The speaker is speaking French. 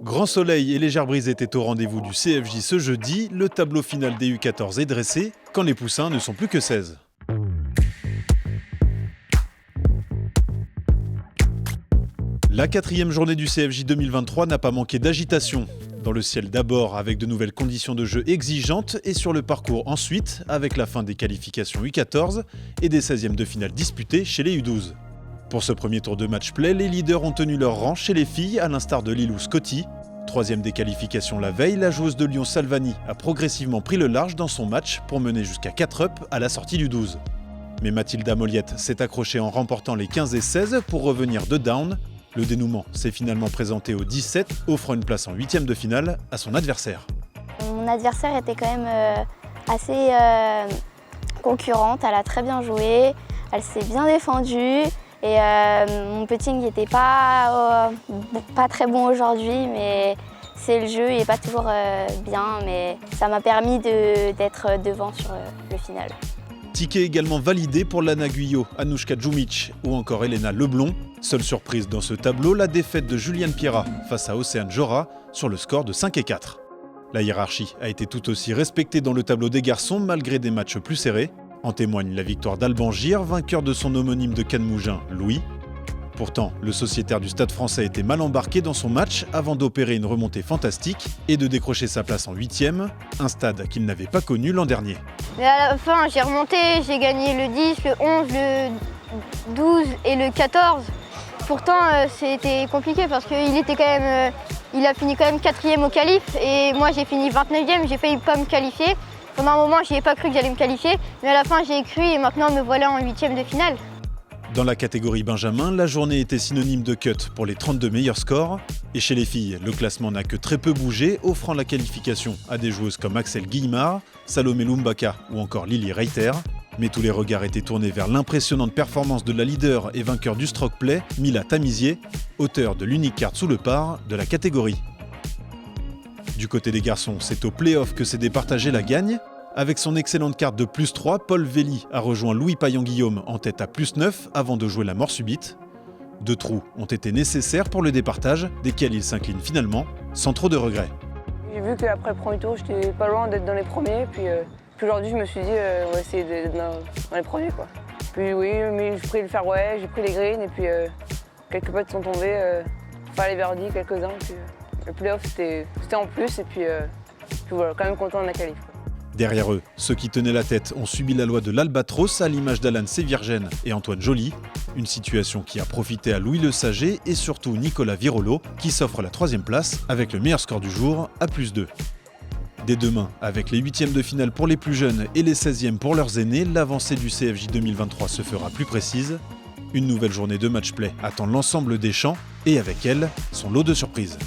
Grand soleil et légère brise étaient au rendez-vous du CFJ ce jeudi. Le tableau final des U14 est dressé quand les poussins ne sont plus que 16. La 4e journée du CFJ 2023 n'a pas manqué d'agitation. Dans le ciel d'abord avec de nouvelles conditions de jeu exigeantes et sur le parcours ensuite avec la fin des qualifications U14 et des 16e de finale disputées chez les U12. Pour ce premier tour de match-play, les leaders ont tenu leur rang chez les filles à l'instar de Lilou Scotty. 3e des qualifications la veille, la joueuse de Lyon Salvani a progressivement pris le large dans son match pour mener jusqu'à 4 up à la sortie du 12. Mais Mathilda Moliette s'est accrochée en remportant les 15 et 16 pour revenir de down. Le dénouement s'est finalement présenté au 17, offrant une place en 8e de finale à son adversaire. Mon adversaire était quand même assez concurrente, elle a très bien joué, elle s'est bien défendue et mon putting n'était pas très bon aujourd'hui, mais c'est le jeu, il n'est pas toujours bien, mais ça m'a permis d'être devant sur le final. Ticket également validé pour Lana Guyot, Anouchka Djumic ou encore Elena Leblond. Seule surprise dans ce tableau, la défaite de Juliane Pierrat face à Océane Jora sur le score de 5 et 4. La hiérarchie a été tout aussi respectée dans le tableau des garçons malgré des matchs plus serrés. En témoigne la victoire d'Alban Gir, vainqueur de son homonyme de Cannes-Mougins, Louis. Pourtant, le sociétaire du Stade français était mal embarqué dans son match avant d'opérer une remontée fantastique et de décrocher sa place en 8e, un stade qu'il n'avait pas connu l'an dernier. Mais à la fin, j'ai remonté, j'ai gagné le 10, le 11, le 12 et le 14. Pourtant, c'était compliqué parce qu'il a fini quand même 4e au qualif et moi j'ai fini 29e, j'ai failli pas me qualifier. Pendant un moment, je n'y ai pas cru que j'allais me qualifier, mais à la fin, j'ai cru et maintenant me voilà en 8e de finale. Dans la catégorie Benjamin, la journée était synonyme de cut pour les 32 meilleurs scores. Et chez les filles, le classement n'a que très peu bougé, offrant la qualification à des joueuses comme Axel Guillemard, Salomé Lumbaka ou encore Lily Reiter. Mais tous les regards étaient tournés vers l'impressionnante performance de la leader et vainqueur du stroke play, Mila Tamizier, auteur de l'unique carte sous le par de la catégorie. Du côté des garçons, c'est au play-off que s'est départagé la gagne. Avec son excellente carte de +3, Paul Velli a rejoint Louis Payan-Guillaume en tête à +9 avant de jouer la mort subite. 2 trous ont été nécessaires pour le départage, desquels il s'incline finalement, sans trop de regrets. J'ai vu qu'après le premier tour, j'étais pas loin d'être dans les premiers. Puis aujourd'hui, je me suis dit, on va essayer d'être dans les premiers, quoi. Puis oui, mais j'ai pris le fairway, j'ai pris les greens, et puis quelques potes sont tombés. Enfin, les birdies, quelques-uns. Puis le playoff, c'était en plus, et puis voilà, quand même content de la qualif. Derrière eux, ceux qui tenaient la tête ont subi la loi de l'Albatros à l'image d'Alan Séviergène et Antoine Joly. Une situation qui a profité à Louis Le Saget et surtout Nicolas Virolo qui s'offre la 3e place avec le meilleur score du jour à +2. Dès demain, avec les 8e de finale pour les plus jeunes et les 16e pour leurs aînés, l'avancée du CFJ 2023 se fera plus précise. Une nouvelle journée de match-play attend l'ensemble des champs et avec elle, son lot de surprises.